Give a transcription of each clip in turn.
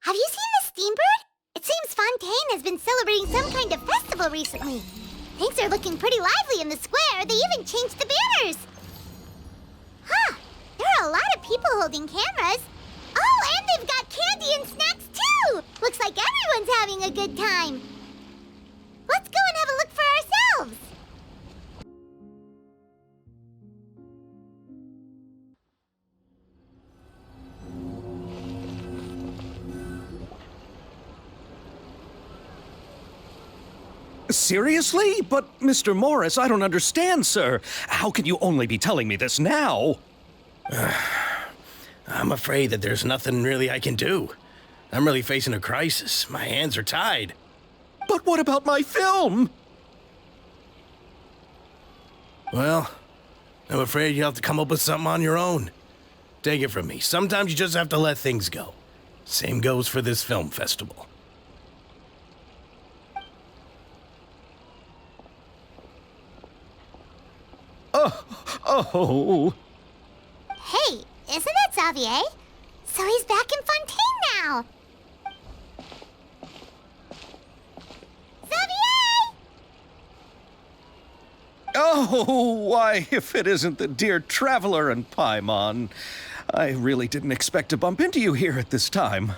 Have you seen the Steambird? It seems Fontaine has been celebrating some kind of festival recently. Things are looking pretty lively in the square. They even changed the banners. Huh, there are a lot of people holding cameras. Oh, and they've got candy and snacks too. Looks like everyone's having a good time. Let's go and have a look for ourselves. Seriously? But, Mr. Morris, I don't understand, sir. How can you only be telling me this now? I'm afraid that there's nothing really I can do. I'm really facing a crisis. My hands are tied. But what about my film? Well, I'm afraid you'll have to come up with something on your own. Take it from me. Sometimes you just have to let things go. Same goes for this film festival. Oh. Hey, isn't that Xavier? So he's back in Fontaine now. Xavier! Oh, why, if it isn't the dear Traveler and Paimon. I really didn't expect to bump into you here at this time.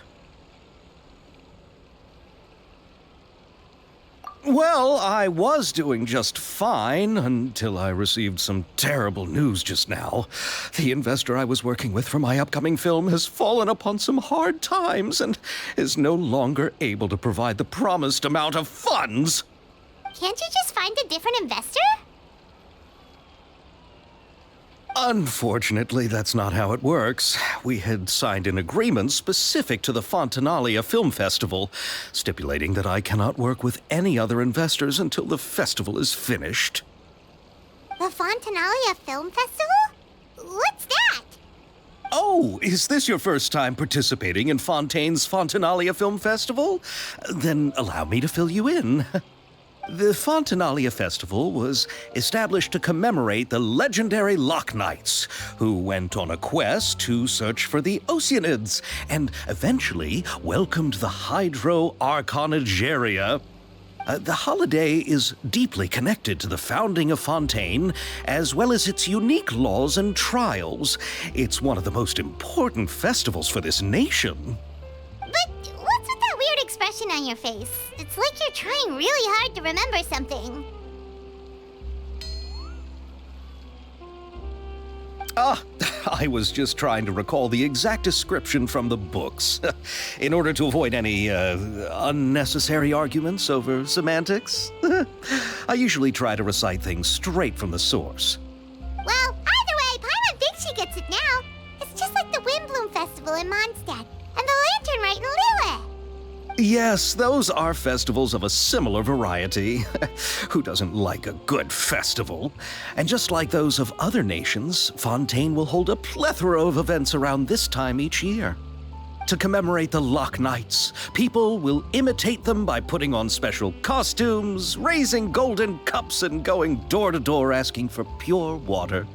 Well, I was doing just fine until I received some terrible news just now. The investor I was working with for my upcoming film has fallen upon some hard times and is no longer able to provide the promised amount of funds. Can't you just find a different investor? Unfortunately, that's not how it works. We had signed an agreement specific to the Fontanalia Film Festival, stipulating that I cannot work with any other investors until the festival is finished. The Fontanalia Film Festival? What's that? Oh, is this your first time participating in Fontaine's Fontanalia Film Festival? Then allow me to fill you in. The Fontanalia Festival was established to commemorate the legendary Loch Knights, who went on a quest to search for the Oceanids and eventually welcomed the Hydro Arconageria. The holiday is deeply connected to the founding of Fontaine, as well as its unique laws and trials. It's one of the most important festivals for this nation. But what's with that weird expression on your face? It's like you're trying really hard to remember something. I was just trying to recall the exact description from the books, in order to avoid any unnecessary arguments over semantics. I usually try to recite things straight from the source. Well, either way, Paimon thinks she gets it now. It's just like the Windbloom Festival in Mondstadt, and the Lantern Rite in Lille. Yes, those are festivals of a similar variety. Who doesn't like a good festival? And just like those of other nations, Fontaine will hold a plethora of events around this time each year. To commemorate the Loch Knights, people will imitate them by putting on special costumes, raising golden cups, and going door to door asking for pure water.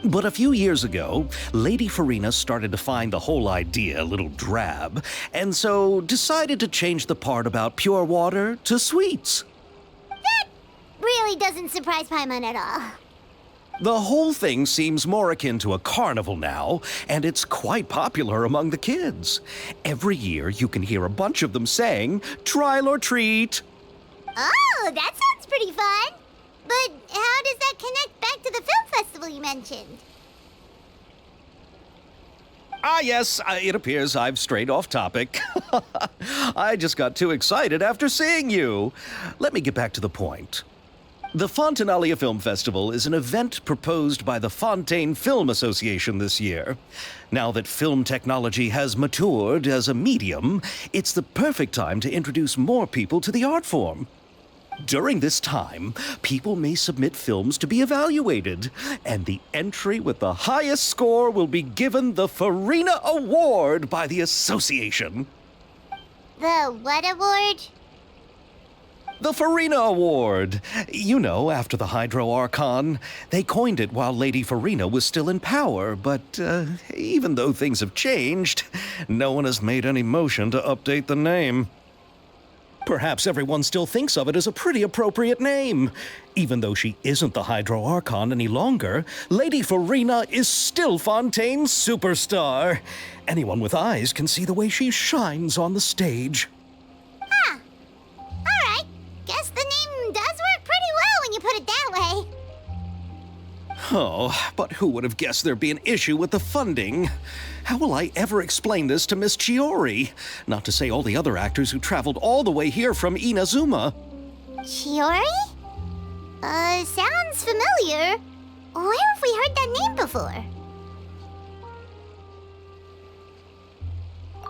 But a few years ago, Lady Farina started to find the whole idea a little drab, and so decided to change the part about pure water to sweets. That really doesn't surprise Paimon at all. The whole thing seems more akin to a carnival now, and it's quite popular among the kids. Every year, you can hear a bunch of them saying, "Trial or treat." Oh, that sounds pretty fun. But how does that connect back to the film festival you mentioned? Yes, it appears I've strayed off topic. I just got too excited after seeing you. Let me get back to the point. The Fontanalia Film Festival is an event proposed by the Fontaine Film Association this year. Now that film technology has matured as a medium, it's the perfect time to introduce more people to the art form. During this time, people may submit films to be evaluated, and the entry with the highest score will be given the Farina Award by the association. The what award? The Farina Award. You know, after the Hydro Archon. They coined it while Lady Farina was still in power, but even though things have changed, no one has made any motion to update the name. Perhaps everyone still thinks of it as a pretty appropriate name. Even though she isn't the Hydro Archon any longer, Lady Farina is still Fontaine's superstar. Anyone with eyes can see the way she shines on the stage. Huh. Alright. Guess the name does work pretty well when you put it that way. Oh, but who would have guessed there'd be an issue with the funding? How will I ever explain this to Miss Chiori? Not to say all the other actors who traveled all the way here from Inazuma. Chiori? Sounds familiar. Where have we heard that name before?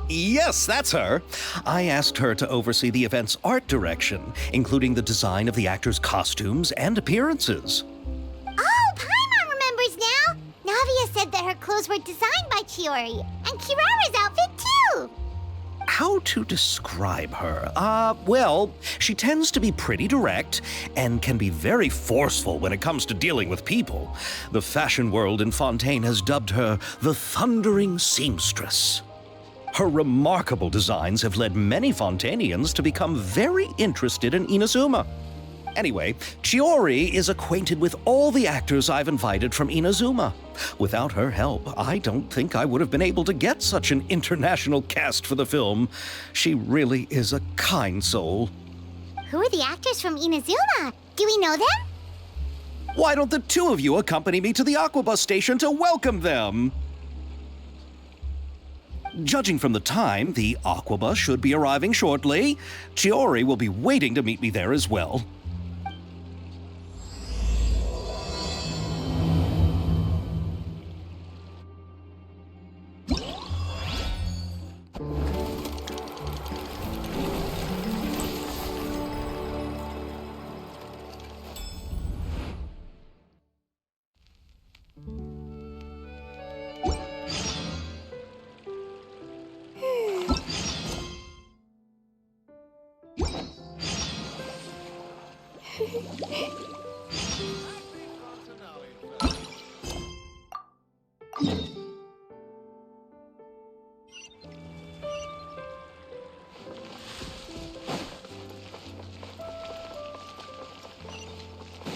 Yes, that's her. I asked her to oversee the event's art direction, including the design of the actors' costumes and appearances. Oh, Paimon remembers now! Navia said that her clothes were designed by Chiori, and Kirara's outfit too! How to describe her? Well, she tends to be pretty direct and can be very forceful when it comes to dealing with people. The fashion world in Fontaine has dubbed her the Thundering Seamstress. Her remarkable designs have led many Fontainians to become very interested in Inazuma. Anyway, Chiori is acquainted with all the actors I've invited from Inazuma. Without her help, I don't think I would have been able to get such an international cast for the film. She really is a kind soul. Who are the actors from Inazuma? Do we know them? Why don't the two of you accompany me to the Aquabus station to welcome them? Judging from the time, the Aquabus should be arriving shortly. Chiori will be waiting to meet me there as well.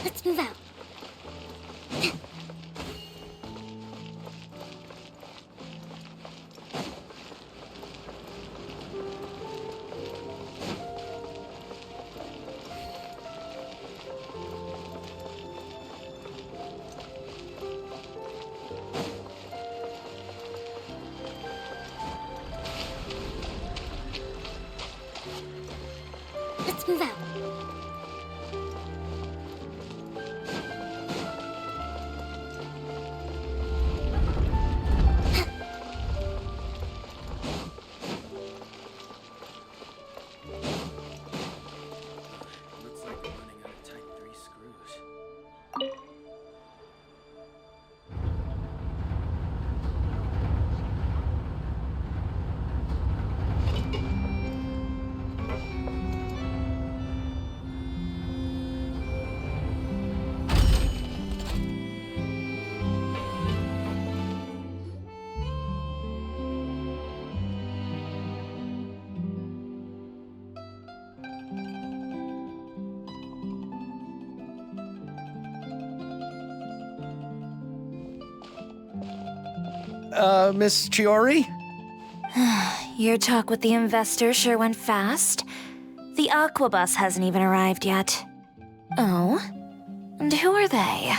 Let's move out. Let's move out. Looks like we're running out of Type 3 screws. Miss Chiori? Your talk with the investor sure went fast. The Aquabus hasn't even arrived yet. Oh? And who are they?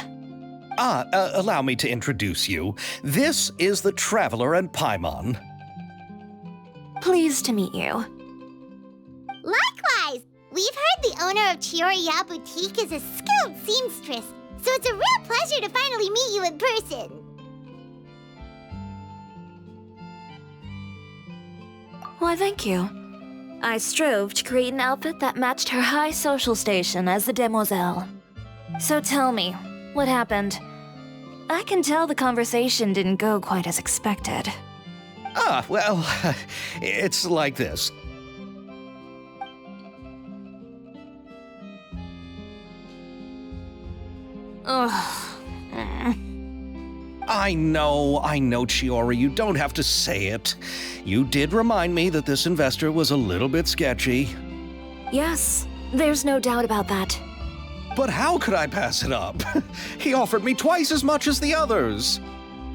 Allow me to introduce you. This is the Traveler and Paimon. Pleased to meet you. Likewise! We've heard the owner of Chioriya Boutique is a skilled seamstress, so it's a real pleasure to finally meet you in person. Why, thank you. I strove to create an outfit that matched her high social station as the demoiselle. So tell me, what happened? I can tell the conversation didn't go quite as expected. Well, it's like this. I know, Chiori, you don't have to say it. You did remind me that this investor was a little bit sketchy. Yes, there's no doubt about that. But how could I pass it up? He offered me twice as much as the others.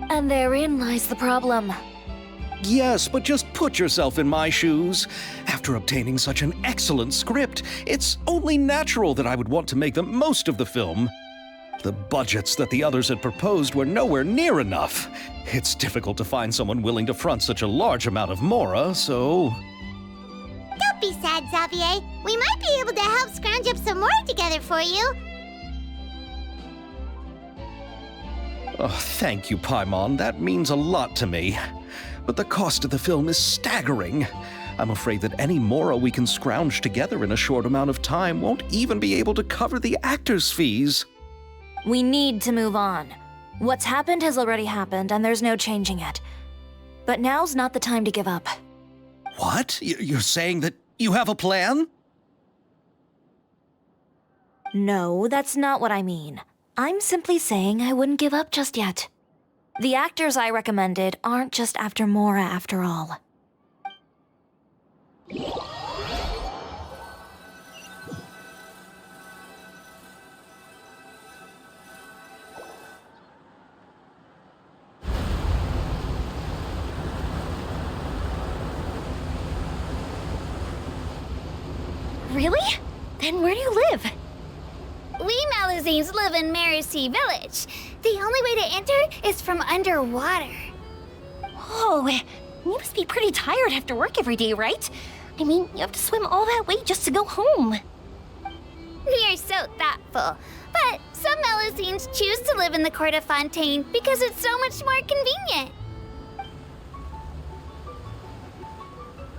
And therein lies the problem. Yes, but just put yourself in my shoes. After obtaining such an excellent script, it's only natural that I would want to make the most of the film. The budgets that the others had proposed were nowhere near enough. It's difficult to find someone willing to front such a large amount of mora, so... Don't be sad, Xavier. We might be able to help scrounge up some more together for you. Oh, thank you, Paimon. That means a lot to me. But the cost of the film is staggering. I'm afraid that any mora we can scrounge together in a short amount of time won't even be able to cover the actors' fees. We need to move on. What's happened has already happened, and there's no changing it. But now's not the time to give up. What? You're saying that you have a plan? No, that's not what I mean. I'm simply saying I wouldn't give up just yet. The actors I recommended aren't just after mora after all. Really? Then where do you live? We Malazines live in Marcy Village. The only way to enter is from underwater. Oh, you must be pretty tired after work every day, right? I mean, you have to swim all that way just to go home. You're so thoughtful. But some Malazines choose to live in the court of Fontaine because it's so much more convenient.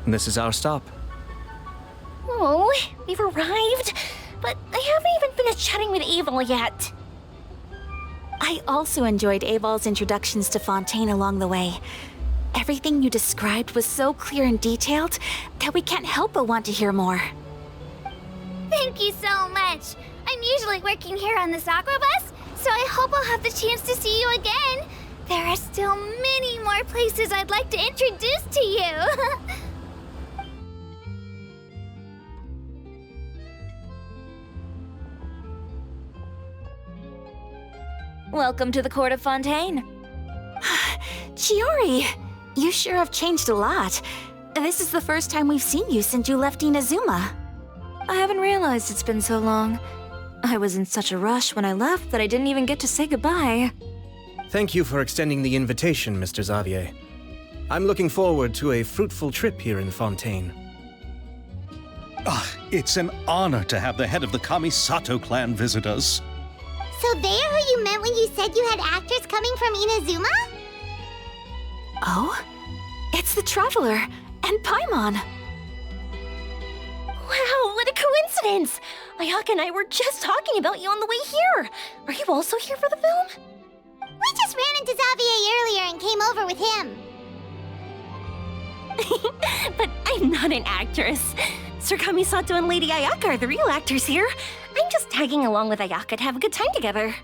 This is our stop. Oh, we've arrived, but I haven't even finished chatting with Aval yet. I also enjoyed Aval's introductions to Fontaine along the way. Everything you described was so clear and detailed that we can't help but want to hear more. Thank you so much. I'm usually working here on this aqua bus, so I hope I'll have the chance to see you again. There are still many more places I'd like to introduce to you. Welcome to the court of Fontaine. Chiori, you sure have changed a lot. This is the first time we've seen you since you left Inazuma. I haven't realized it's been so long. I was in such a rush when I left that I didn't even get to say goodbye. Thank you for extending the invitation, Mr. Xavier. I'm looking forward to a fruitful trip here in Fontaine. It's an honor to have the head of the Kamisato clan visit us. So they're who you meant when you said you had actors coming from Inazuma? Oh? It's the Traveler and Paimon. Wow, what a coincidence! Ayaka and I were just talking about you on the way here. Are you also here for the film? We just ran into Xavier earlier and came over with him. But I'm not an actress. Sir Kamisato and Lady Ayaka are the real actors here. I'm just tagging along with Ayaka to have a good time together.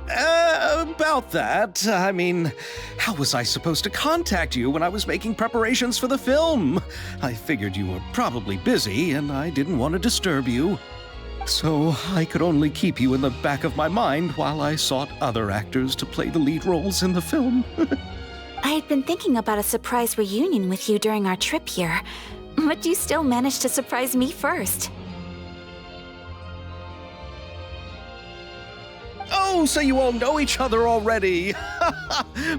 About that, I mean, how was I supposed to contact you when I was making preparations for the film? I figured you were probably busy and I didn't want to disturb you. So I could only keep you in the back of my mind while I sought other actors to play the lead roles in the film. I had been thinking about a surprise reunion with you during our trip here, but you still managed to surprise me first. Oh, so you all know each other already!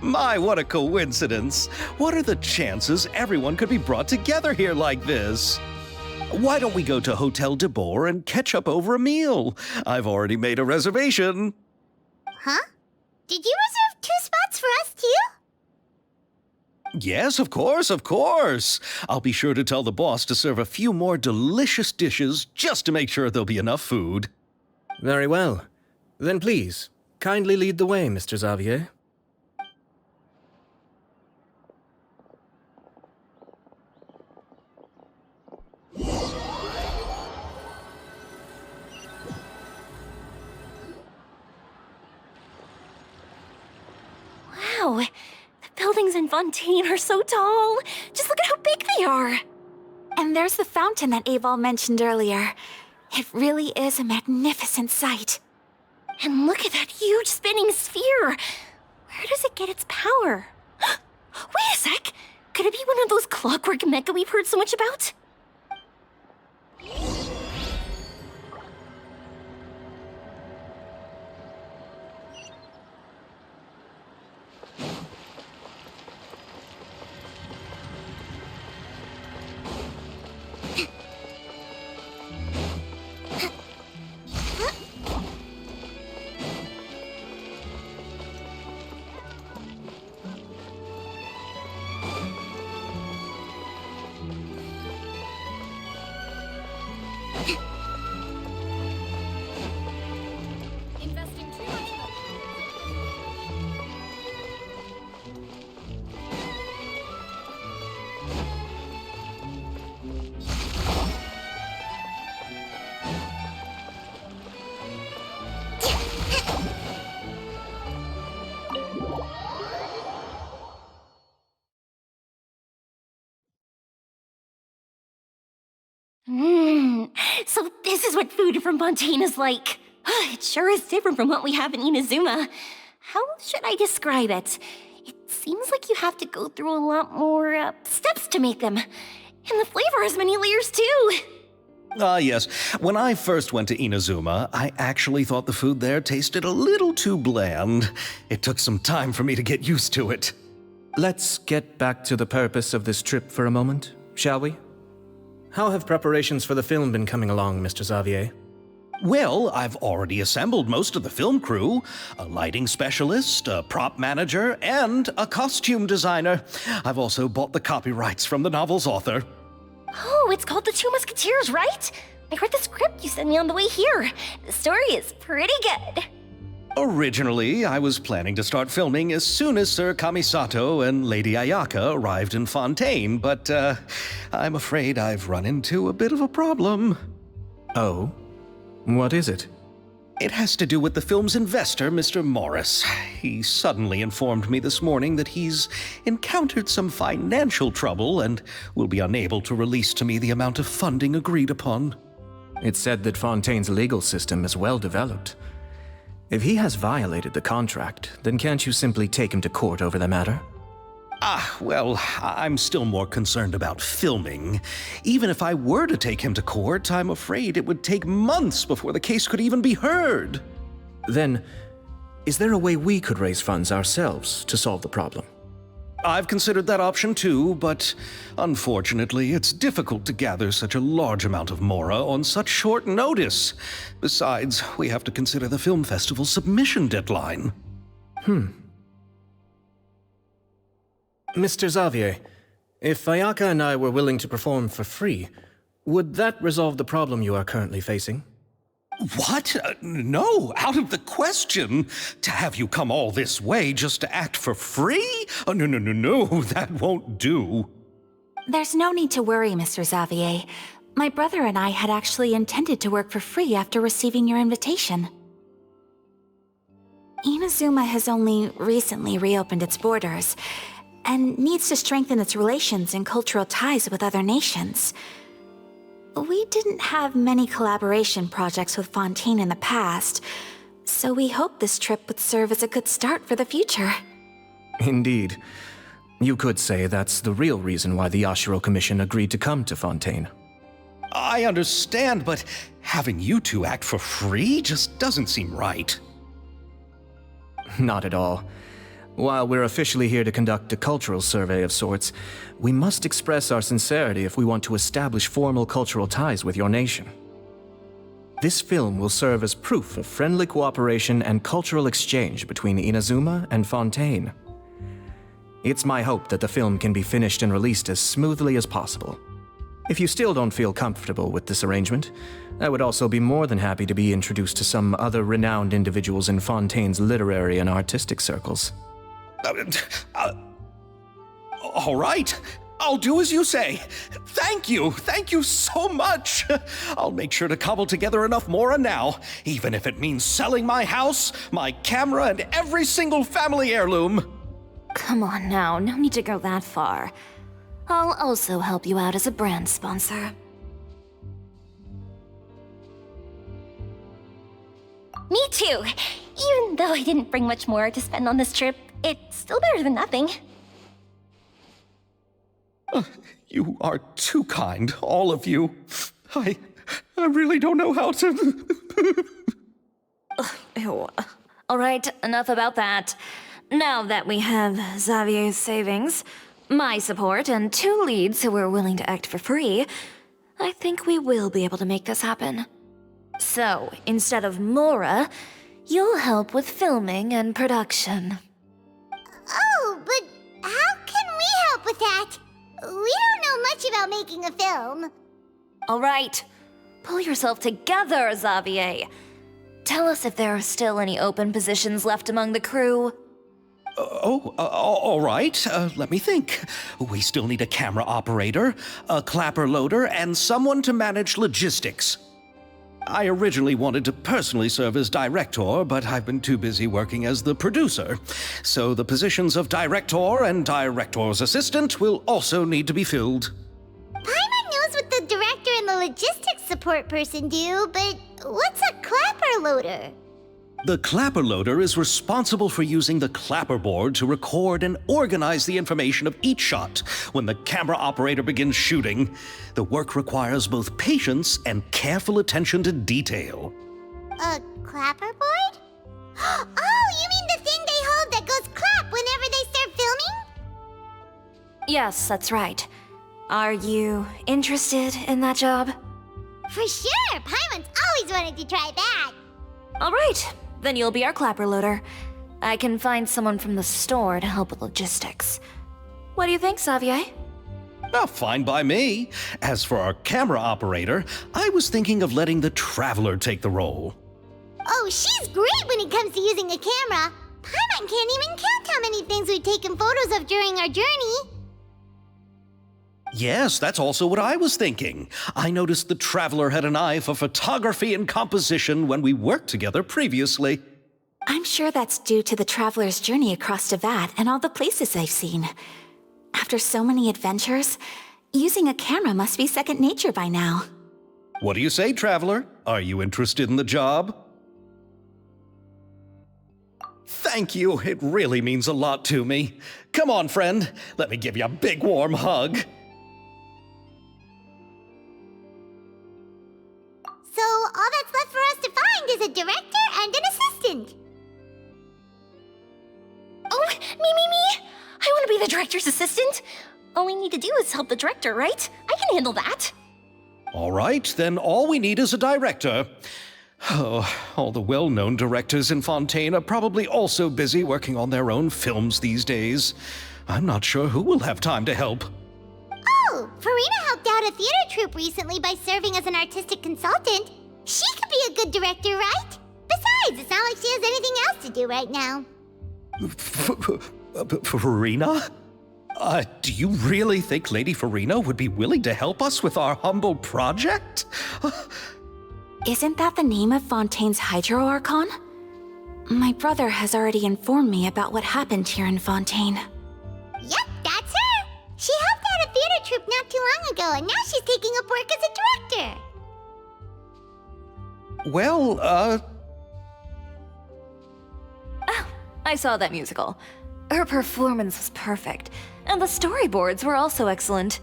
My, what a coincidence! What are the chances everyone could be brought together here like this? Why don't we go to Hotel de Boer and catch up over a meal? I've already made a reservation. Huh? Did you reserve 2 spots for us too? Yes, of course, of course. I'll be sure to tell the boss to serve a few more delicious dishes just to make sure there'll be enough food. Very well. Then please, kindly lead the way, Mr. Xavier. buildings in Fontaine are so tall. Just look at how big they are. And there's the fountain that Aval mentioned earlier. It really is a magnificent sight. And look at that huge spinning sphere. Where does it get its power? Wait a sec. Could it be one of those clockwork mecha we've heard so much about? So this is what food from Fontaine is like. It sure is different from what we have in Inazuma. How should I describe it? It seems like you have to go through a lot more steps to make them. And the flavor has many layers too. Yes. When I first went to Inazuma, I actually thought the food there tasted a little too bland. It took some time for me to get used to it. Let's get back to the purpose of this trip for a moment, shall we? How have preparations for the film been coming along, Mr. Xavier? Well, I've already assembled most of the film crew, a lighting specialist, a prop manager, and a costume designer. I've also bought the copyrights from the novel's author. Oh, it's called The Two Musketeers, right? I read the script you sent me on the way here. The story is pretty good. Originally, I was planning to start filming as soon as Sir Kamisato and Lady Ayaka arrived in Fontaine, but I'm afraid I've run into a bit of a problem. Oh? What is it? It has to do with the film's investor, Mr. Morris. He suddenly informed me this morning that he's encountered some financial trouble and will be unable to release to me the amount of funding agreed upon. It's said that Fontaine's legal system is well developed. If he has violated the contract, then can't you simply take him to court over the matter? Well, I'm still more concerned about filming. Even if I were to take him to court, I'm afraid it would take months before the case could even be heard. Then, is there a way we could raise funds ourselves to solve the problem? I've considered that option too, but unfortunately, it's difficult to gather such a large amount of mora on such short notice. Besides, we have to consider the film festival's submission deadline. Mr. Xavier, if Ayaka and I were willing to perform for free, would that resolve the problem you are currently facing? What? No, out of the question. To have you come all this way just to act for free? Oh, no, that won't do. There's no need to worry, Mr. Xavier. My brother and I had actually intended to work for free after receiving your invitation. Inazuma has only recently reopened its borders, and needs to strengthen its relations and cultural ties with other nations. We didn't have many collaboration projects with Fontaine in the past, so we hoped this trip would serve as a good start for the future. Indeed. You could say that's the real reason why the Yashiro Commission agreed to come to Fontaine. I understand, but having you two act for free just doesn't seem right. Not at all. While we're officially here to conduct a cultural survey of sorts, we must express our sincerity if we want to establish formal cultural ties with your nation. This film will serve as proof of friendly cooperation and cultural exchange between Inazuma and Fontaine. It's my hope that the film can be finished and released as smoothly as possible. If you still don't feel comfortable with this arrangement, I would also be more than happy to be introduced to some other renowned individuals in Fontaine's literary and artistic circles. All right. I'll do as you say. Thank you so much. I'll make sure to cobble together enough mora now, even if it means selling my house, my camera, and every single family heirloom. Come on now, no need to go that far. I'll also help you out as a brand sponsor. Me too. Even though I didn't bring much more to spend on this trip, it's still better than nothing. You are too kind, all of you. I really don't know how to... Ew. Alright, enough about that. Now that we have Xavier's savings, my support, and 2 leads who are willing to act for free, I think we will be able to make this happen. So, instead of Mora, you'll help with filming and production. Oh, but how can we help with that? We don't know much about making a film. Alright, pull yourself together, Xavier. Tell us if there are still any open positions left among the crew. All right. Let me think. We still need a camera operator, a clapper loader, and someone to manage logistics. I originally wanted to personally serve as director, but I've been too busy working as the producer. So the positions of director and director's assistant will also need to be filled. Paimon knows what the director and the logistics support person do, but what's a clapper loader? The clapper loader is responsible for using the clapper board to record and organize the information of each shot when the camera operator begins shooting. The work requires both patience and careful attention to detail. A clapper board? Oh, you mean the thing they hold that goes clap whenever they start filming? Yes, that's right. Are you interested in that job? For sure! Paimon's always wanted to try that. Alright, then you'll be our clapper loader. I can find someone from the store to help with logistics. What do you think, Xavier? Well, fine by me. As for our camera operator, I was thinking of letting the Traveler take the role. Oh, she's great when it comes to using a camera. Paimon can't even count how many things we've taken photos of during our journey. Yes, that's also what I was thinking. I noticed the Traveler had an eye for photography and composition when we worked together previously. I'm sure that's due to the traveler's journey across Devat and all the places they've seen. After so many adventures, using a camera must be second nature by now. What do you say, Traveler? Are you interested in the job? Thank you. It really means a lot to me. Come on, friend. Let me give you a big warm hug. So all that's left for us to find is a director and an assistant. Oh, me! I want to be the director's assistant. All we need to do is help the director, right? I can handle that. All right, then all we need is a director. Oh, all the well-known directors in Fontaine are probably also busy working on their own films these days. I'm not sure who will have time to help. Oh, Farina helped out a theater troupe recently by serving as an artistic consultant. She could be a good director, right? Besides, it's not like she has anything else to do right now. Farina? Do you really think Lady Farina would be willing to help us with our humble project? Isn't that the name of Fontaine's Hydro Archon? My brother has already informed me about what happened here in Fontaine. Yep, that's her. She helped out a theater troupe not too long ago, and now she's taking up work as a director. Well, Oh, I saw that musical. Her performance was perfect, and the storyboards were also excellent.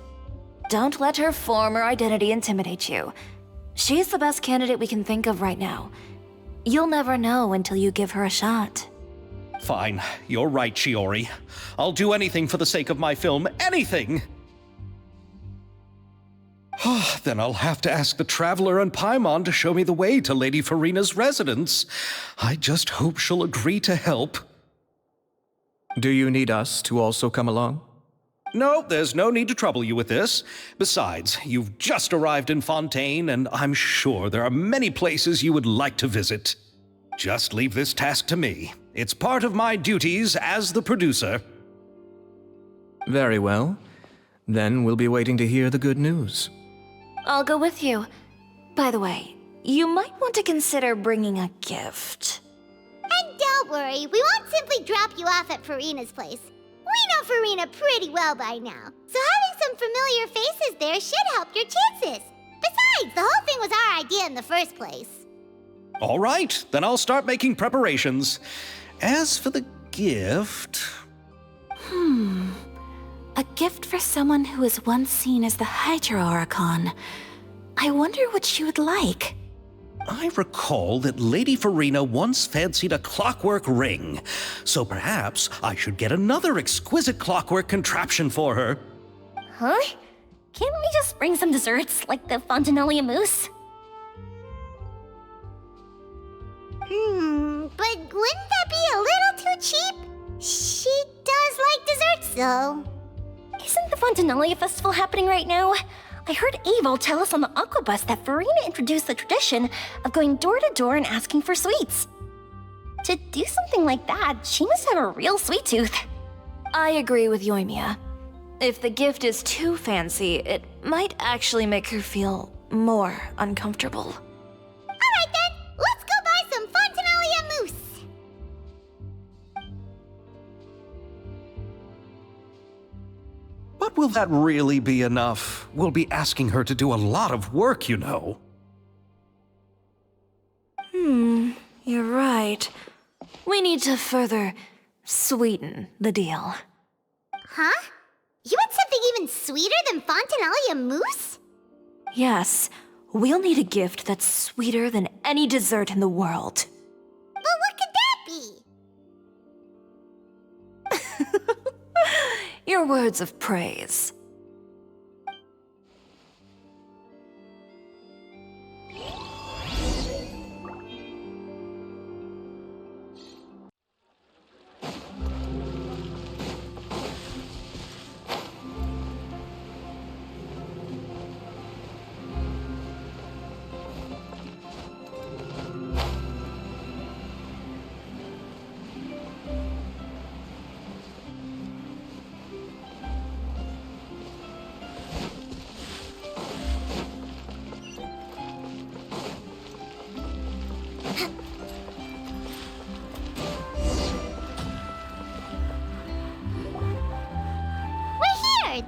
Don't let her former identity intimidate you. She's the best candidate we can think of right now. You'll never know until you give her a shot. fine. You're right, Shiori. I'll do anything for the sake of my film. Anything! Then I'll have to ask the Traveler and Paimon to show me the way to Lady Farina's residence. I just hope she'll agree to help. Do you need us to also come along? No, there's no need to trouble you with this. Besides, you've just arrived in Fontaine, and I'm sure there are many places you would like to visit. Just leave this task to me. It's part of my duties as the producer. Very well. Then we'll be waiting to hear the good news. I'll go with you. By the way, you might want to consider bringing a gift. And don't worry, we won't simply drop you off at Farina's place. Farina pretty well by now, so having some familiar faces there should help your chances. Besides, the whole thing was our idea in the first place. All right, then I'll start making preparations. As for the gift... A gift for someone who was once seen as the Hydra Oricon. I wonder what she would like. I recall that Lady Farina once fancied a clockwork ring, so perhaps I should get another exquisite clockwork contraption for her. Huh? Can't we just bring some desserts, like the Fontanellia mousse? But wouldn't that be a little too cheap? She does like desserts, though. Isn't the Fontanellia festival happening right now? I heard Abel tell us on the Aquabus that Farina introduced the tradition of going door to door and asking for sweets. To do something like that, she must have a real sweet tooth. I agree with Yoimiya. If the gift is too fancy, it might actually make her feel more uncomfortable. Alright then, let's go buy some Fontanellia mousse. But will that really be enough? We'll be asking her to do a lot of work, you know. You're right. We need to further sweeten the deal. Huh? You want something even sweeter than Fontanellia mousse? Yes, we'll need a gift that's sweeter than any dessert in the world. But what could that be? Your words of praise.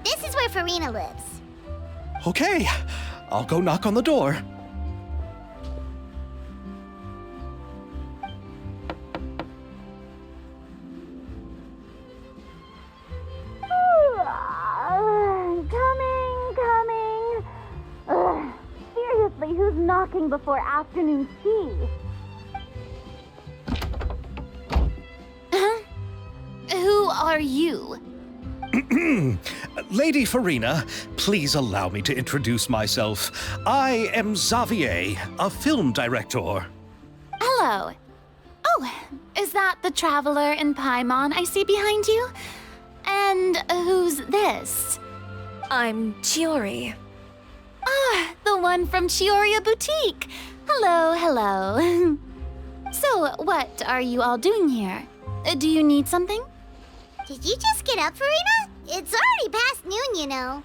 This is where Farina lives. Okay, I'll go knock on the door. Coming. Ugh, seriously, who's knocking before afternoon tea? Who are you? Lady Farina, please allow me to introduce myself. I am Xavier, a film director. Hello. Oh, is that the traveler in Paimon I see behind you? And who's this? I'm Chiori. Ah, the one from Chioria Boutique. Hello. So, what are you all doing here? Do you need something? Did you just get up, Farina? It's already past noon, you know.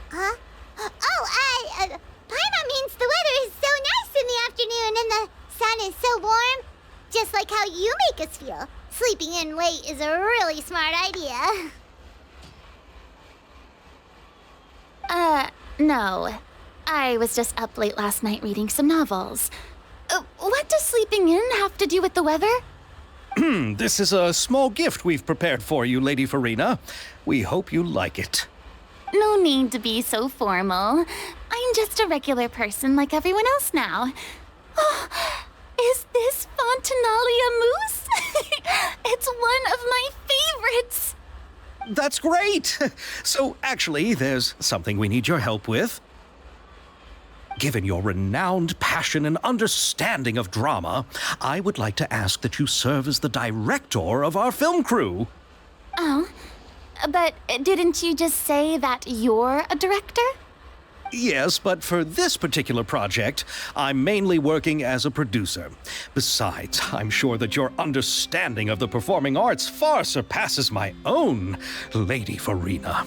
Huh? Paimon means the weather is so nice in the afternoon and the sun is so warm. Just like how you make us feel. Sleeping in late is a really smart idea. No. I was just up late last night reading some novels. What does sleeping in have to do with the weather? This is a small gift we've prepared for you, Lady Farina. We hope you like it. No need to be so formal. I'm just a regular person like everyone else now. Oh, is this Fontanellia mousse? It's one of my favorites. That's great! So, actually, there's something we need your help with. Given your renowned passion and understanding of drama, I would like to ask that you serve as the director of our film crew. Oh, but didn't you just say that you're a director? Yes, but for this particular project, I'm mainly working as a producer. Besides, I'm sure that your understanding of the performing arts far surpasses my own, Lady Farina.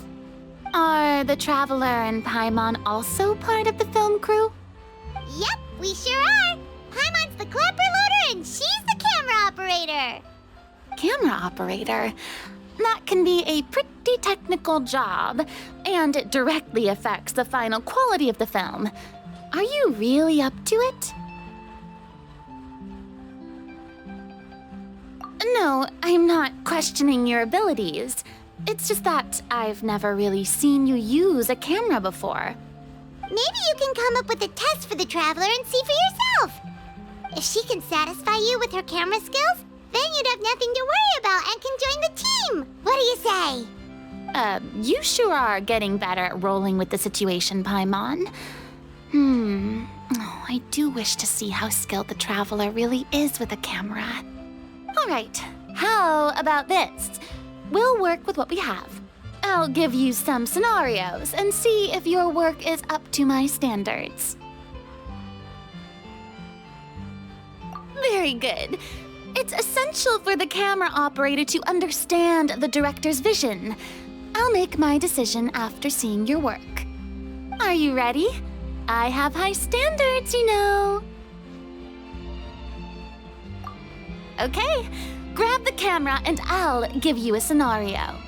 Are the Traveler and Paimon also part of the film crew? Yep, we sure are. Paimon's the clapper loader and she's the camera operator. camera operator. That can be a pretty technical job, and it directly affects the final quality of the film. Are you really up to it? No, I'm not questioning your abilities. It's just that I've never really seen you use a camera before. Maybe you can come up with a test for the Traveler and see for yourself. If she can satisfy you with her camera skills, then you'd have nothing to worry about and can join the team. What do you say? You sure are getting better at rolling with the situation, Paimon. Oh, I do wish to see how skilled the Traveler really is with a camera. All right, how about this? We'll work with what we have. I'll give you some scenarios and see if your work is up to my standards. Very good. It's essential for the camera operator to understand the director's vision. I'll make my decision after seeing your work. Are you ready? I have high standards, you know. Okay, grab the camera and I'll give you a scenario.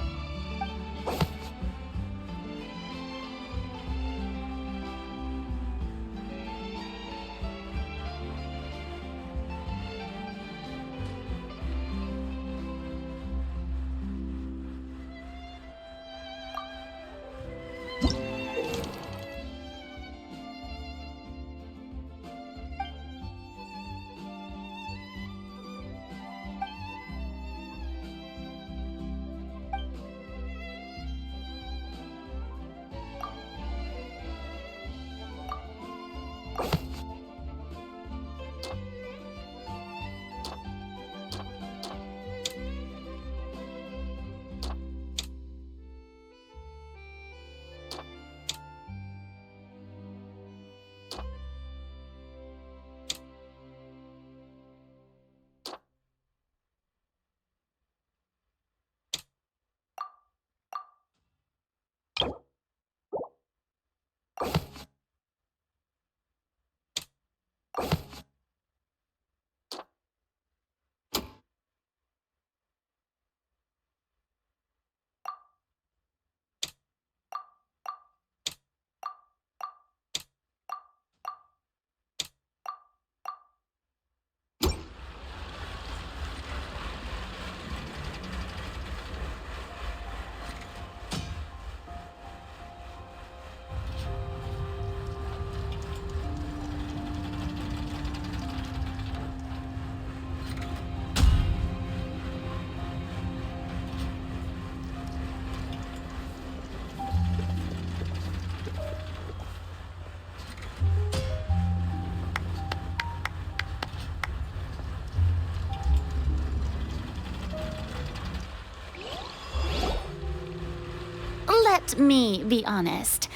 Let me be honest.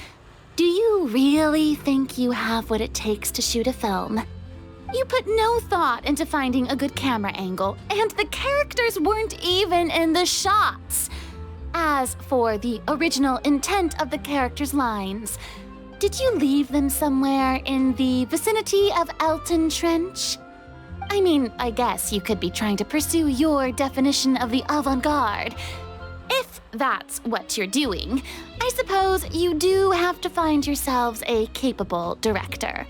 Do you really think you have what it takes to shoot a film? You put no thought into finding a good camera angle, and the characters weren't even in the shots. As for the original intent of the characters' lines, did you leave them somewhere in the vicinity of Elton Trench? I mean, I guess you could be trying to pursue your definition of the avant-garde. If that's what you're doing, I suppose you do have to find yourselves a capable director.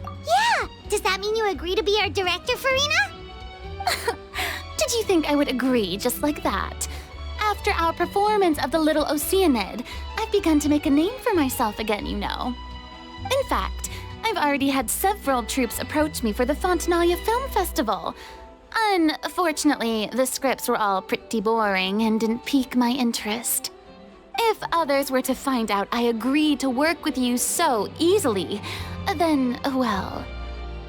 Yeah! Does that mean you agree to be our director, Farina? Did you think I would agree just like that? After our performance of the Little Oceanid, I've begun to make a name for myself again, you know. In fact, I've already had several troops approach me for the Fontanalia Film Festival. Unfortunately, the scripts were all pretty boring and didn't pique my interest. If others were to find out I agreed to work with you so easily, then, well...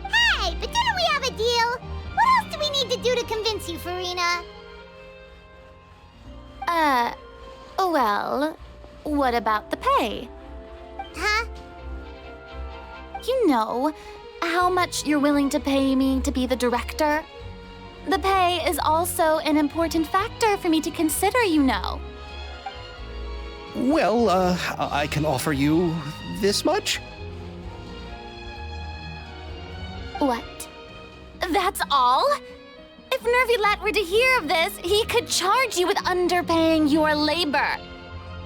Hey, but didn't we have a deal? What else do we need to do to convince you, Farina? Well, what about the pay? Huh? You know, how much you're willing to pay me to be the director? The pay is also an important factor for me to consider, you know. Well, I can offer you this much. What? That's all? If Nervilet were to hear of this, he could charge you with underpaying your labor.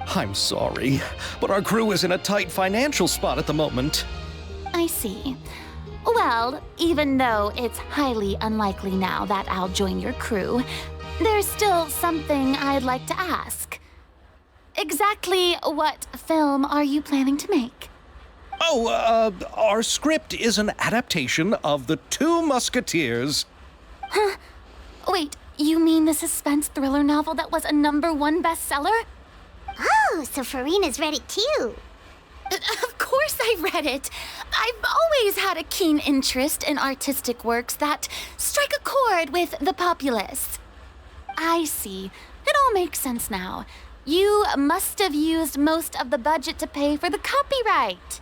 I'm sorry, but our crew is in a tight financial spot at the moment. I see. Well, even though it's highly unlikely now that I'll join your crew, there's still something I'd like to ask. Exactly what film are you planning to make? Oh, our script is an adaptation of The Two Musketeers. Wait, you mean the suspense thriller novel that was a #1 bestseller? Oh, so Farina's read it too. Of course I read it. I've always had a keen interest in artistic works that strike a chord with the populace. I see. It all makes sense now. You must have used most of the budget to pay for the copyright.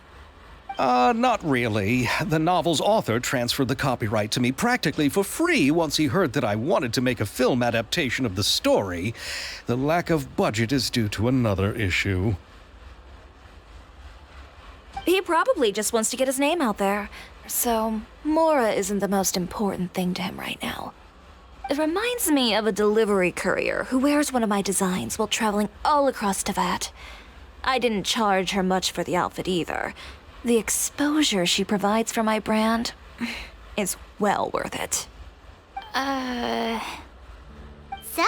Not really. The novel's author transferred the copyright to me practically for free once he heard that I wanted to make a film adaptation of the story. The lack of budget is due to another issue. He probably just wants to get his name out there. So, Mora isn't the most important thing to him right now. It reminds me of a delivery courier who wears one of my designs while traveling all across Teyvat. I didn't charge her much for the outfit either. The exposure she provides for my brand is well worth it. So,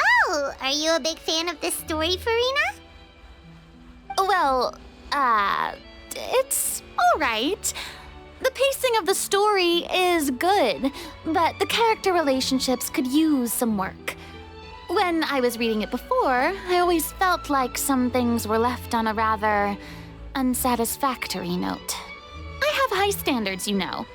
are you a big fan of this story, Farina? Well, it's all right. The pacing of the story is good, but the character relationships could use some work. When I was reading it before, I always felt like some things were left on a rather unsatisfactory note. I have high standards, you know.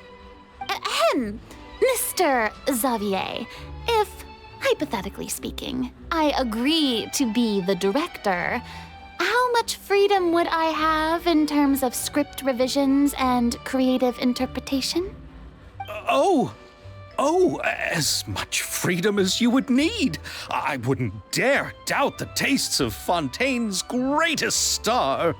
Ahem, Mr. Xavier, if, hypothetically speaking, I agree to be the director, how much freedom would I have in terms of script revisions and creative interpretation? As much freedom as you would need. I wouldn't dare doubt the tastes of Fontaine's greatest star.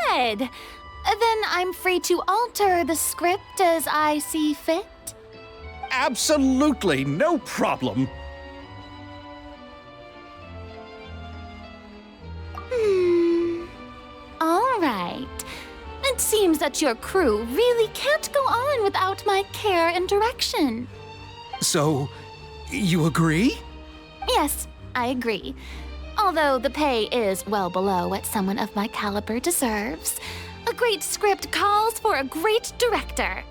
Good. Then I'm free to alter the script as I see fit? Absolutely, no problem. All right. It seems that your crew really can't go on without my care and direction. So, you agree? Yes, I agree. Although the pay is well below what someone of my caliber deserves, a great script calls for a great director.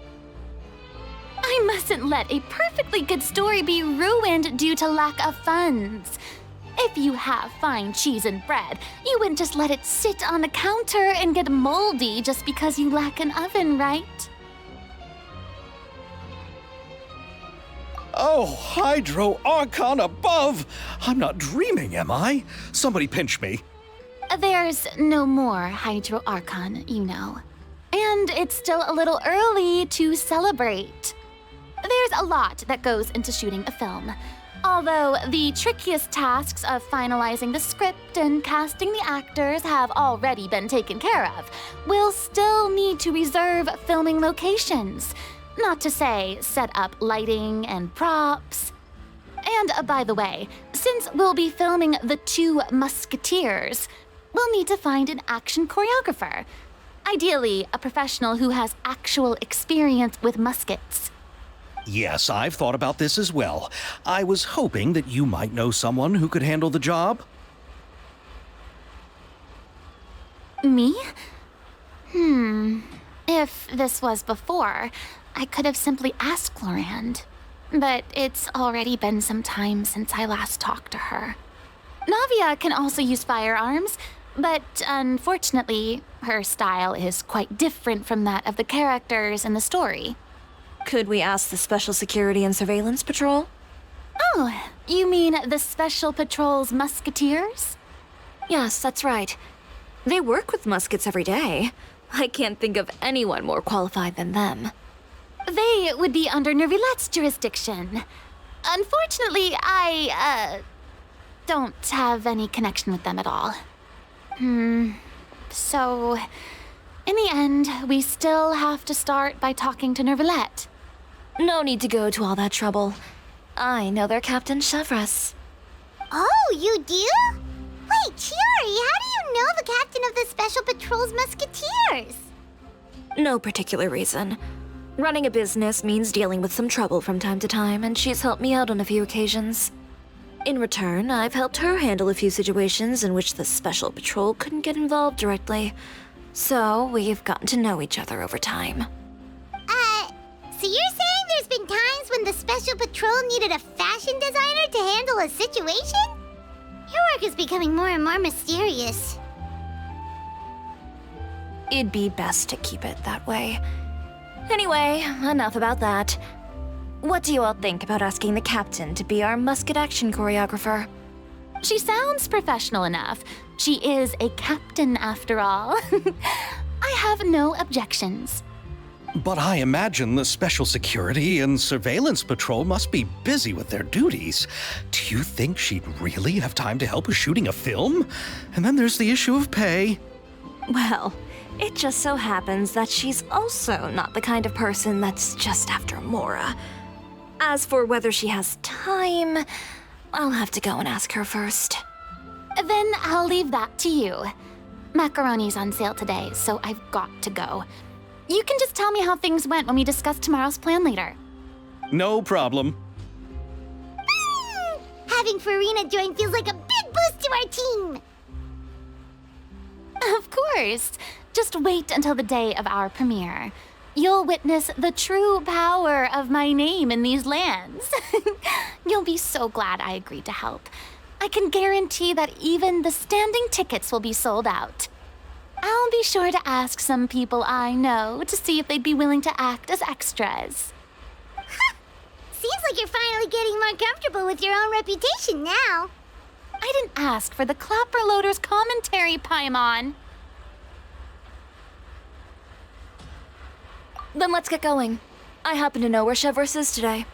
I mustn't let a perfectly good story be ruined due to lack of funds. If you have fine cheese and bread, you wouldn't just let it sit on the counter and get moldy just because you lack an oven, right? Oh, Hydro Archon above! I'm not dreaming, am I? Somebody pinch me. There's no more Hydro Archon, you know. And it's still a little early to celebrate. There's a lot that goes into shooting a film. Although the trickiest tasks of finalizing the script and casting the actors have already been taken care of, we'll still need to reserve filming locations. Not to say set up lighting and props. And by the way, since we'll be filming The Two Musketeers, we'll need to find an action choreographer. Ideally, a professional who has actual experience with muskets. Yes, I've thought about this as well. I was hoping that you might know someone who could handle the job. Me? If this was before, I could have simply asked Florand. But it's already been some time since I last talked to her. Navia can also use firearms, but unfortunately, her style is quite different from that of the characters in the story. Could we ask the Special Security and Surveillance Patrol? Oh, you mean the Special Patrol's Musketeers? Yes, that's right. They work with muskets every day. I can't think of anyone more qualified than them. They would be under Nervilet's jurisdiction. Unfortunately, I, don't have any connection with them at all. So, in the end, we still have to start by talking to Nervilet. No need to go to all that trouble. I know their Captain Chevres. Oh, you do? Wait, Chiori, how do you know the captain of the Special Patrol's Musketeers? No particular reason. Running a business means dealing with some trouble from time to time, and she's helped me out on a few occasions. In return, I've helped her handle a few situations in which the Special Patrol couldn't get involved directly. So, we've gotten to know each other over time. So you're saying there's been times when the Special Patrol needed a fashion designer to handle a situation? Your work is becoming more and more mysterious. It'd be best to keep it that way. Anyway, enough about that. What do you all think about asking the captain to be our musket action choreographer? She sounds professional enough. She is a captain after all. I have no objections. But I imagine the Special Security and Surveillance Patrol must be busy with their duties. Do you think she'd really have time to help with shooting a film? And then there's the issue of pay. Well, it just so happens that she's also not the kind of person that's just after Mora. As for whether she has time, I'll have to go and ask her first. Then I'll leave that to you. Macaroni's on sale today, so I've got to go. You can just tell me how things went when we discuss tomorrow's plan later. No problem. Having Farina join feels like a big boost to our team. Of course. Just wait until the day of our premiere. You'll witness the true power of my name in these lands. You'll be so glad I agreed to help. I can guarantee that even the standing tickets will be sold out. I'll be sure to ask some people I know to see if they'd be willing to act as extras. Seems like you're finally getting more comfortable with your own reputation now. I didn't ask for the Clapper Loader's commentary, Paimon. Then let's get going. I happen to know where Chevres is today.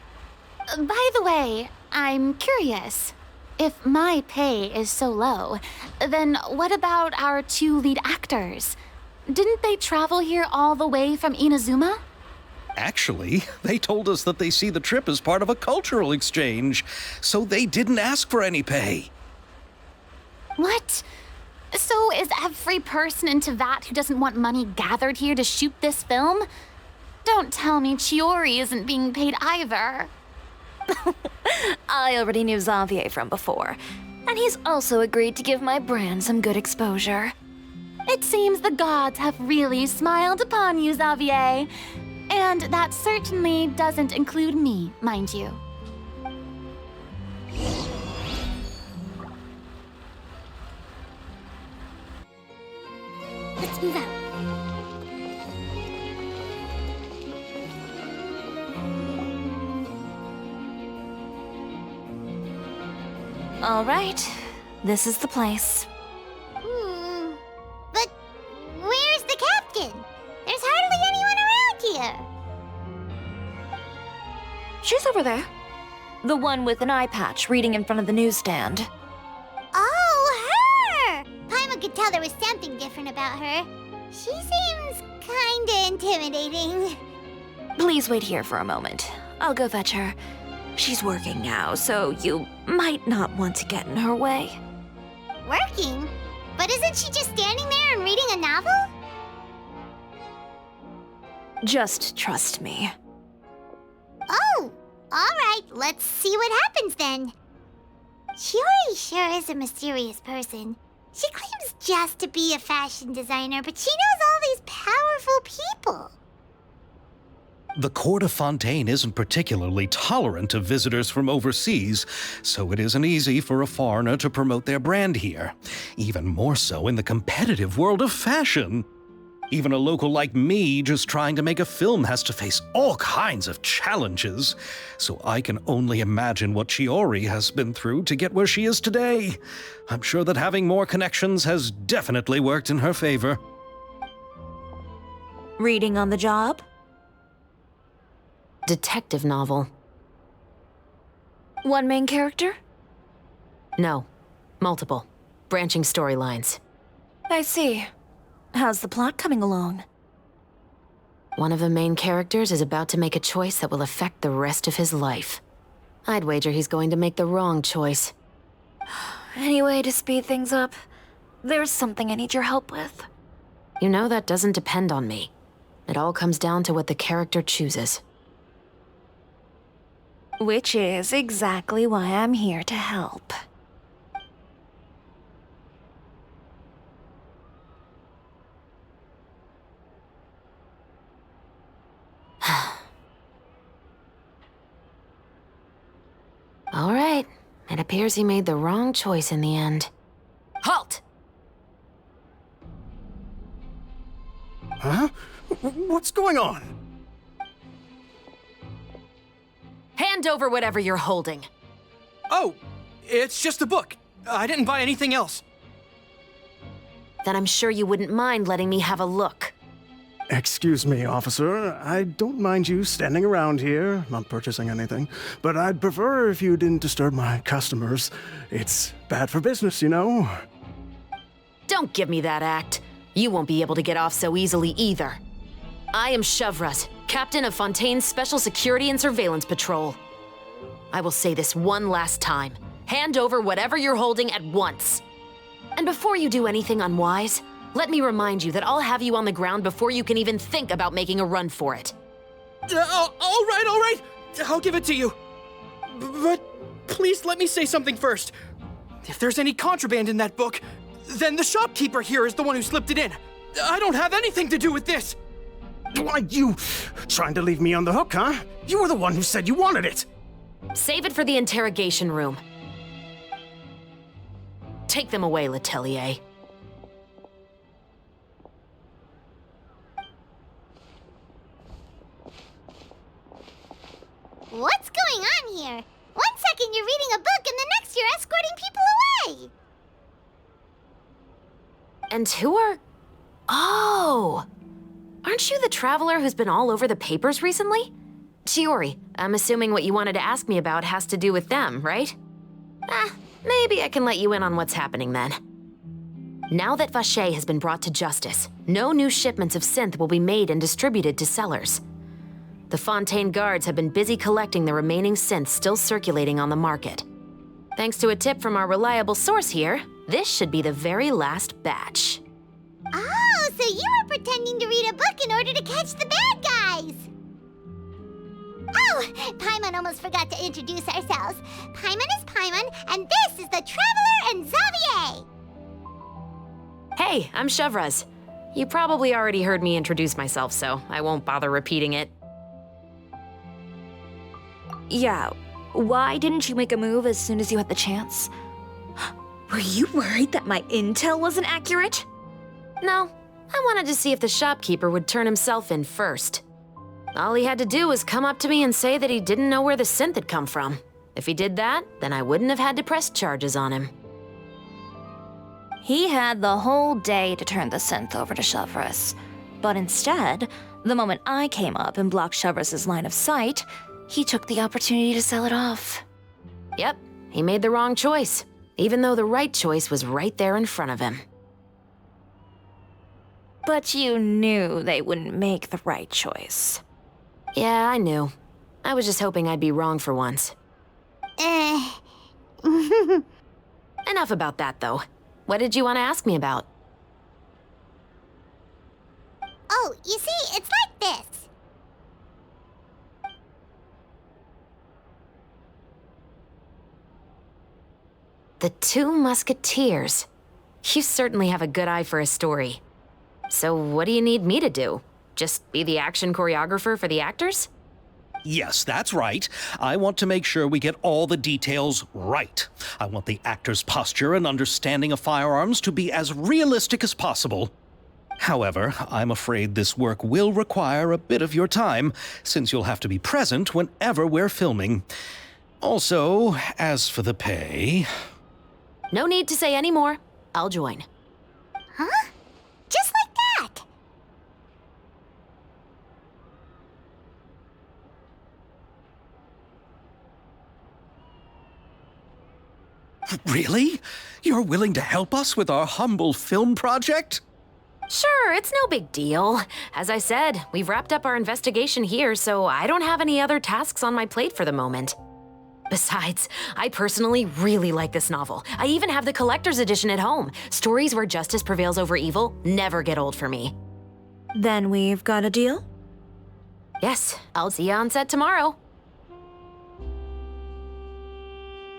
By the way, I'm curious. If my pay is so low, then what about our two lead actors? Didn't they travel here all the way from Inazuma? Actually, they told us that they see the trip as part of a cultural exchange, so they didn't ask for any pay. What? So is every person in Tevat who doesn't want money gathered here to shoot this film? Don't tell me Chiori isn't being paid either. I already knew Xavier from before, and he's also agreed to give my brand some good exposure. It seems the gods have really smiled upon you, Xavier. And that certainly doesn't include me, mind you. Let's move out. All right, this is the place. But where's the captain? There's hardly anyone around here. She's over there. The one with an eye patch reading in front of the newsstand. Oh, her! Paimon could tell there was something different about her. She seems kinda intimidating. Please wait here for a moment. I'll go fetch her. She's working now, so you might not want to get in her way. Working? But isn't she just standing there and reading a novel? Just trust me. Oh, alright, let's see what happens then. Chiori sure is a mysterious person. She claims just to be a fashion designer, but she knows all these powerful people. The court of Fontaine isn't particularly tolerant of visitors from overseas, so it isn't easy for a foreigner to promote their brand here. Even more so in the competitive world of fashion. Even a local like me just trying to make a film has to face all kinds of challenges, so I can only imagine what Chiori has been through to get where she is today. I'm sure that having more connections has definitely worked in her favor. Reading on the job? Detective novel. One main character? No. Multiple. Branching storylines. I see. How's the plot coming along? One of the main characters is about to make a choice that will affect the rest of his life. I'd wager he's going to make the wrong choice. Any way to speed things up? There's something I need your help with. You know that doesn't depend on me. It all comes down to what the character chooses. Which is exactly why I'm here to help. All right. It appears he made the wrong choice in the end. Halt! Huh? What's going on? Hand over whatever you're holding. Oh, it's just a book. I didn't buy anything else. Then I'm sure you wouldn't mind letting me have a look. Excuse me, officer. I don't mind you standing around here, not purchasing anything, but I'd prefer if you didn't disturb my customers. It's bad for business, you know? Don't give me that act. You won't be able to get off so easily either. I am Chevraz, captain of Fontaine's Special Security and Surveillance Patrol. I will say this one last time. Hand over whatever you're holding at once. And before you do anything unwise, let me remind you that I'll have you on the ground before you can even think about making a run for it. All right. I'll give it to you. But please let me say something first. If there's any contraband in that book, then the shopkeeper here is the one who slipped it in. I don't have anything to do with this. Why, you trying to leave me on the hook, huh? You were the one who said you wanted it. Save it for the interrogation room. Take them away, Letelier. What's going on here? One second you're reading a book and the next you're escorting people away. And who are... Oh! Aren't you the traveler who's been all over the papers recently? Chiori, I'm assuming what you wanted to ask me about has to do with them, right? Maybe I can let you in on what's happening then. Now that Vacher has been brought to justice, no new shipments of synth will be made and distributed to sellers. The Fontaine guards have been busy collecting the remaining synths still circulating on the market. Thanks to a tip from our reliable source here, this should be the very last batch. Oh, so you were pretending to read a book in order to catch the bad guys. Oh, Paimon almost forgot to introduce ourselves. Paimon is Paimon, and this is the Traveler and Xavier. Hey, I'm Chevraz. You probably already heard me introduce myself, so I won't bother repeating it. Yeah, why didn't you make a move as soon as you had the chance? Were you worried that my intel wasn't accurate? No, I wanted to see if the shopkeeper would turn himself in first. All he had to do was come up to me and say that he didn't know where the synth had come from. If he did that, then I wouldn't have had to press charges on him. He had the whole day to turn the synth over to Chevraz. But instead, the moment I came up and blocked Chevraz's line of sight, he took the opportunity to sell it off. Yep, he made the wrong choice, even though the right choice was right there in front of him. But you knew they wouldn't make the right choice. Yeah, I knew. I was just hoping I'd be wrong for once. Enough about that, though. What did you want to ask me about? Oh, you see, it's like this. The Two Musketeers. You certainly have a good eye for a story. So what do you need me to do? Just be the action choreographer for the actors? Yes, that's right. I want to make sure we get all the details right. I want the actor's posture and understanding of firearms to be as realistic as possible. However, I'm afraid this work will require a bit of your time, since you'll have to be present whenever we're filming. Also, as for the pay... No need to say any more. I'll join. Huh? Just like that. Really? You're willing to help us with our humble film project? Sure, it's no big deal. As I said, we've wrapped up our investigation here, so I don't have any other tasks on my plate for the moment. Besides, I personally really like this novel. I even have the collector's edition at home. Stories where justice prevails over evil never get old for me. Then we've got a deal? Yes, I'll see you on set tomorrow.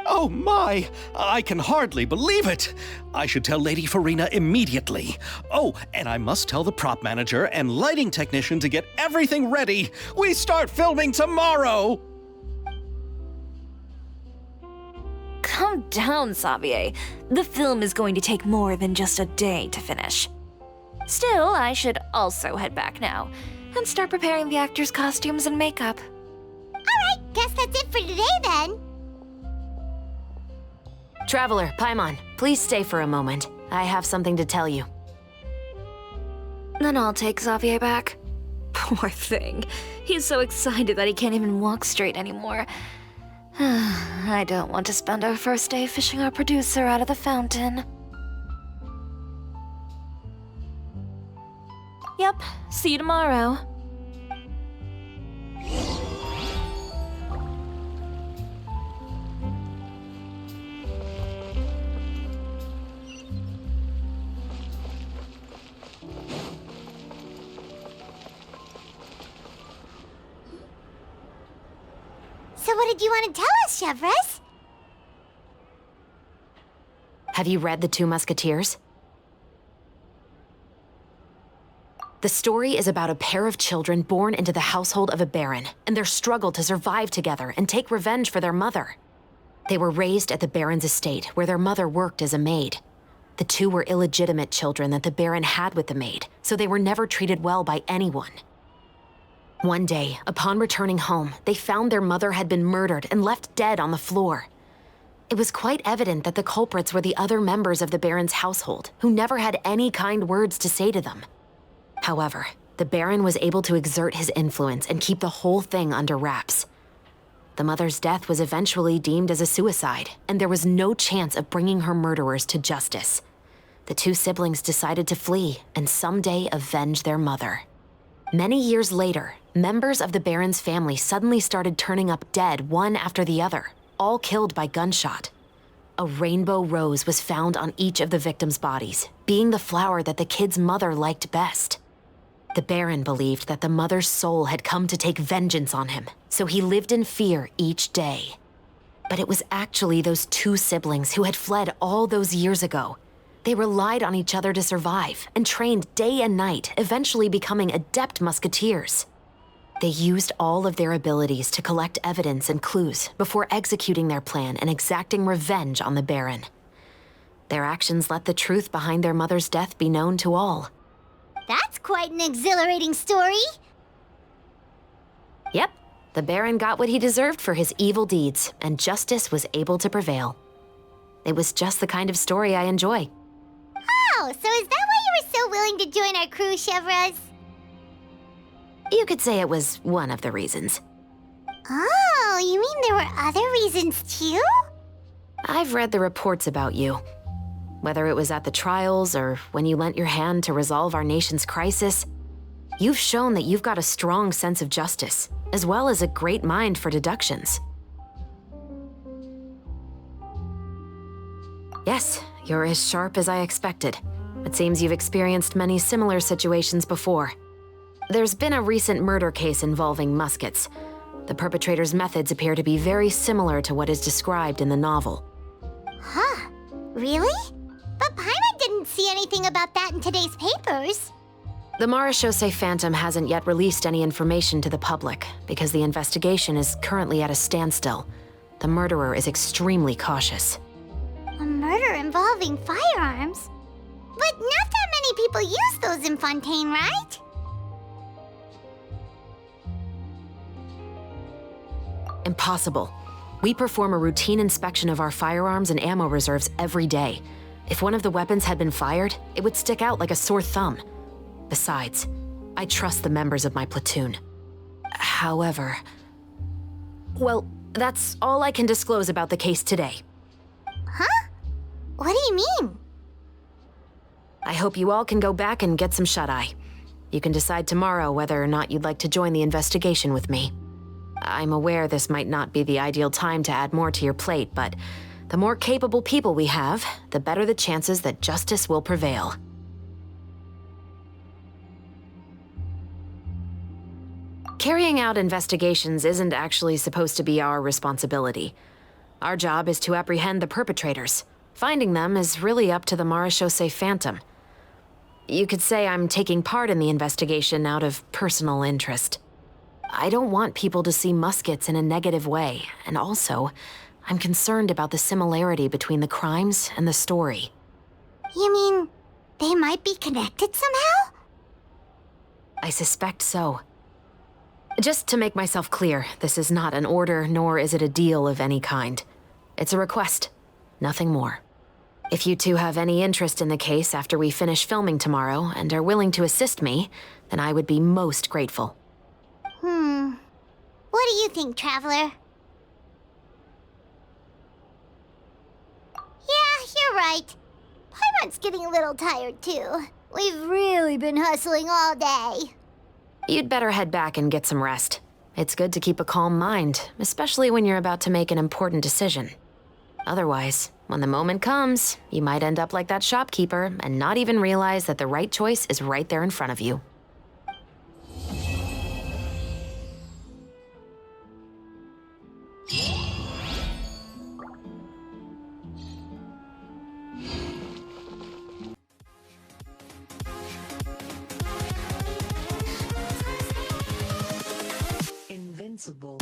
Oh my! I can hardly believe it! I should tell Lady Farina immediately. Oh, and I must tell the prop manager and lighting technician to get everything ready. We start filming tomorrow! Calm down, Xavier. The film is going to take more than just a day to finish. Still, I should also head back now and start preparing the actors' costumes and makeup. Alright, guess that's it for today then. Traveler, Paimon, please stay for a moment. I have something to tell you. Then I'll take Xavier back. Poor thing. He's so excited that he can't even walk straight anymore. I don't want to spend our first day fishing our producer out of the fountain. Yep, see you tomorrow. So what did you want to tell us, Chevres? Have you read The Two Musketeers? The story is about a pair of children born into the household of a baron and their struggle to survive together and take revenge for their mother. They were raised at the baron's estate, where their mother worked as a maid. The two were illegitimate children that the baron had with the maid, so they were never treated well by anyone. One day, upon returning home, they found their mother had been murdered and left dead on the floor. It was quite evident that the culprits were the other members of the baron's household, who never had any kind words to say to them. However, the baron was able to exert his influence and keep the whole thing under wraps. The mother's death was eventually deemed as a suicide, and there was no chance of bringing her murderers to justice. The two siblings decided to flee and someday avenge their mother. Many years later, members of the baron's family suddenly started turning up dead one after the other, all killed by gunshot. A rainbow rose was found on each of the victims' bodies, being the flower that the kid's mother liked best. The baron believed that the mother's soul had come to take vengeance on him, so he lived in fear each day. But it was actually those two siblings who had fled all those years ago. They relied on each other to survive and trained day and night, eventually becoming adept musketeers. They used all of their abilities to collect evidence and clues before executing their plan and exacting revenge on the baron. Their actions let the truth behind their mother's death be known to all. That's quite an exhilarating story. Yep, the baron got what he deserved for his evil deeds, and justice was able to prevail. It was just the kind of story I enjoy. Oh, so is that why you were so willing to join our crew, Chevres? You could say it was one of the reasons. Oh, you mean there were other reasons too? I've read the reports about you. Whether it was at the trials or when you lent your hand to resolve our nation's crisis, you've shown that you've got a strong sense of justice, as well as a great mind for deductions. Yes, you're as sharp as I expected. It seems you've experienced many similar situations before. There's been a recent murder case involving Muskets. The perpetrator's methods appear to be very similar to what is described in the novel. Huh, really? But Paimon didn't see anything about that in today's papers. The Marechaussee Phantom hasn't yet released any information to the public because the investigation is currently at a standstill. The murderer is extremely cautious. A murder involving firearms? But not that many people use those in Fontaine, right? Impossible. We perform a routine inspection of our firearms and ammo reserves every day. If one of the weapons had been fired, it would stick out like a sore thumb. Besides, I trust the members of my platoon. However... Well, that's all I can disclose about the case today. Huh? What do you mean? I hope you all can go back and get some shut-eye. You can decide tomorrow whether or not you'd like to join the investigation with me. I'm aware this might not be the ideal time to add more to your plate, but the more capable people we have, the better the chances that justice will prevail. Carrying out investigations isn't actually supposed to be our responsibility. Our job is to apprehend the perpetrators. Finding them is really up to the Marechaussee Phantom. You could say I'm taking part in the investigation out of personal interest. I don't want people to see Muskets in a negative way, and also, I'm concerned about the similarity between the crimes and the story. You mean they might be connected somehow? I suspect so. Just to make myself clear, this is not an order, nor is it a deal of any kind. It's a request, nothing more. If you two have any interest in the case after we finish filming tomorrow and are willing to assist me, then I would be most grateful. What do you think, Traveler? Yeah, you're right. Paimon's getting a little tired, too. We've really been hustling all day. You'd better head back and get some rest. It's good to keep a calm mind, especially when you're about to make an important decision. Otherwise, when the moment comes, you might end up like that shopkeeper and not even realize that the right choice is right there in front of you. Invincible.